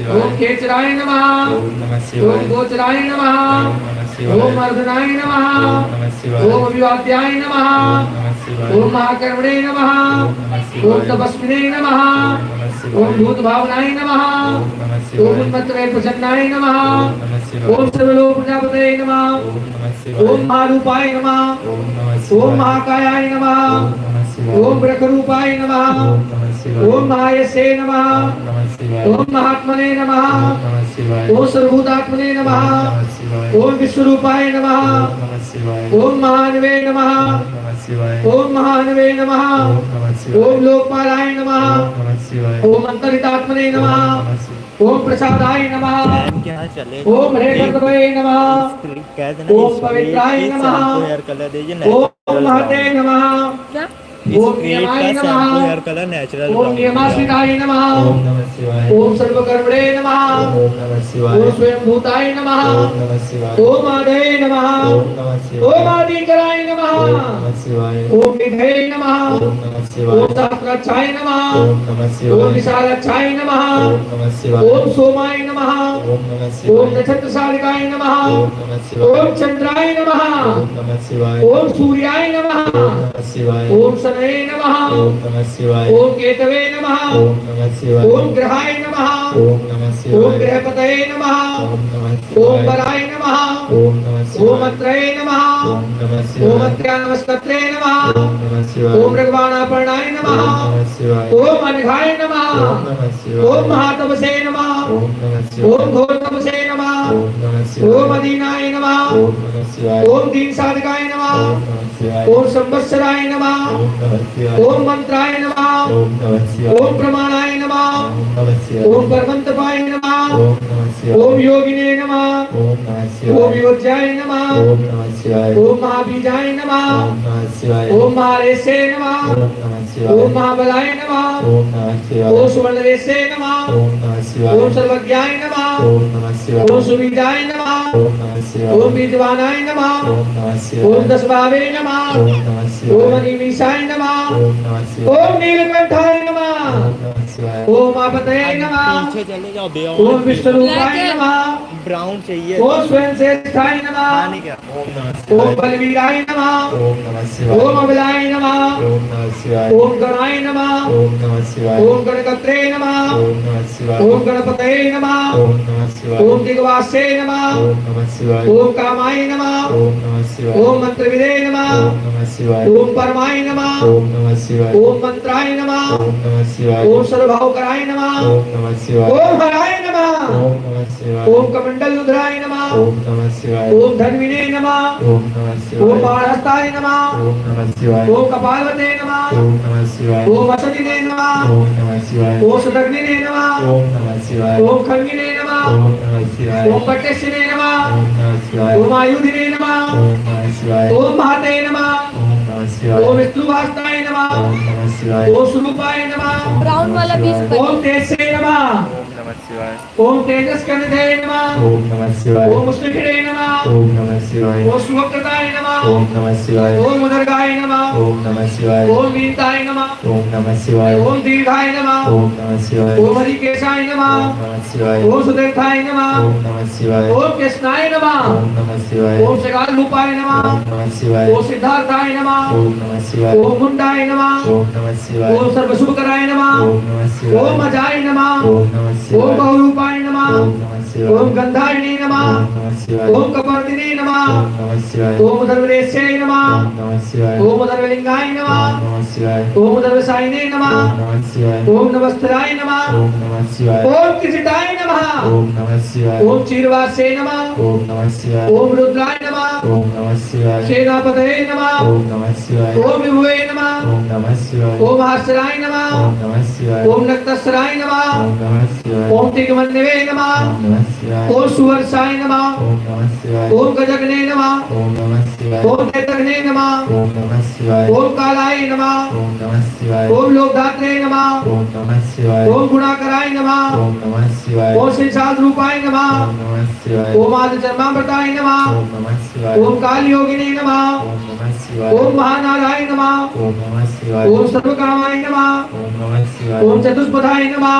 ओम खेचराय नमः। ओम गोचराय नमः। ओम अर्धनाय नमः। ओम अभिवाद्याय नमः। ओम महाकर्मणे नमः। ओम तपस्विने नमः। ओम भूत भावनाय नमः। ओम उन्मत्तमय प्रसन्नाय नमः। ओम सर्वलोक प्रजापतये नमः। ओम महारूपाय नमः। ओम महाकायाय नमः। ओम ब्रह्मरूपाय नमः। ओम महायसे नमः। ओम महात्मने नमः। ओम सर्वभूतात्मने नमः। ओम विश्वरूपाय नमः। ओम महानवे नमः। ओम महानवे नमः। ओम लोकपालाय नमः। ओम अंतरितात्मने नमः। ओम प्रसादाय नमः। क्या चले ओम हरेकर्तवे नमः। ओम पवित्राय नमः। ओम महते नमः। ओम नियमाय नमः। नेचुरल ओम नियमाश्रिताय नमः। ओम सर्वकर्मणे नमः। ओम स्वयं भूताय नमः। ओम आदये नमः। ओम आदिकराय नमः। ओम निधये नमः। ओम सहस्राक्षाय नमः। ओम विशालाक्षाय नमः। ओम सोमाय नमः। ओम नक्षत्रशालिकाय नमः। ओम चंद्राय नमः। ओम सूर्याय नमः। ओम शनये नमः। ओम केतवे नमः। ओम ग्रहाय नमः। ओम ग्रहपतये नमः। ओम बलाय नमः। ओम अत्रये नमः। ओम अत्र्यानमस्तत्रे नमः। ओम रघुवाणापर्णाय नमः। ओम अनघाय नमः। ओम महातपसे नमः। ओम घोरतपसे नमः। ओम अदीनाय नमः। ओम दीन साधकाय नमः। ओम संवत्सराय नमः। ओम मंत्राय नमः। ओम प्रमाणाय नमः। ओम परमंतपाय नमः। ओम योगिने नमः। ओम योज्याय नमः। ओम महाबीजाय नमः। ओम महारेसे नमः। ओम महाबलाय नमः। ओम सुवर्णरेसे नमः। ओम सर्वज्ञाय नमः। ओम सुविदाय नमः। ओम विद्वानाय नमः। ओम दशभावे नमः। ओम अनिमीषाय नमः। ओम नीलकंठाय नमः। ओम आपतये नमः। पीछे चले जाओ बे ओम विष्णुरूपाय नमः। ब्राउन चाहिए ओम स्वयं श्रेष्ठाय नमः। नहीं क्या ओम बलवीराय नमः। ओम अबलाय नमः। ओम गणाय नमः। ओम गणकत्रे नमः। ओम गणपतये नमः। ओम दिग्वासे नमः। ओम कामाय नमः। ओम मंत्रविदे नमः। ओम परमाय नमः। ओम मंत्राय नमः। ओम सर्वभावकराय नमः। ओम हराय नमः। ओम कमंडलुधराय नमः। ओम धन्विने नमः। ओम बाणहस्ताय नमः। ओम कपालवते नमः। ओम वसतिने नमः। ओम शतग्निने नमः। ओम खंगिने नमः। ओम पट्टेशिने नमः। ओम आयुधिने नमः। ओम महते नमः। ओम विष्णुवास्ताय नमः। ओम स्वरूपाय नमः। ब्राउन वाला भी ओम तेजसे नमः। ओम तेजस्कंधे नमः। ओम उष्णिखिरे नमः। ओम शुभप्रदाय नमः। ओम उदरगाय नमः। ओम वीरताय नमः। ओम दीर्घाय नमः। ओम हरिकेशाय नमः। ओम सुदीर्घाय नमः। ओम कृष्णाय नमः। ओम शकाल रूपाय नमः। ओम सिद्धार्थाय नमः। ओम मुंडाय नमः। ओम सर्वशुभकराय नमः। ओम अजाय नमः। ओम बहुरूपाय नमः। ओम गंधारिणे नमः। ओम कपर्दिने नमः। ओम उदरवरेश्ये नमः। ओम उदरवलिंगाय नमः। ओम उदरवसायिने नमः। ओम नमस्तराय नमः। ओम त्रिजटाय नमः। ओम चीरवासे नमः। ओम रुद्राय नमः। सेनापतये नमः। ओम विभुवे नमः। ओम आश्चराय नमः। ओम नक्तस्राय नमः। ओम तिग्मन्यवे नमः। ओम सुवर्षाय नमः। ओम गजगने नमः। ओम दैतग्ने नमः। ओम कालाय नमः। ओम लोकधात्रे नमः। ओम गुणाकराय नमः। ओम श्रीशाद रूपाय नमः। ओम आदिचर्मामृताय नमः। ओम कालयोगिने नमः। ओम महानाराय नमः। ओम सर्वकामाय नमः। ओम चतुष्पदाय नमः।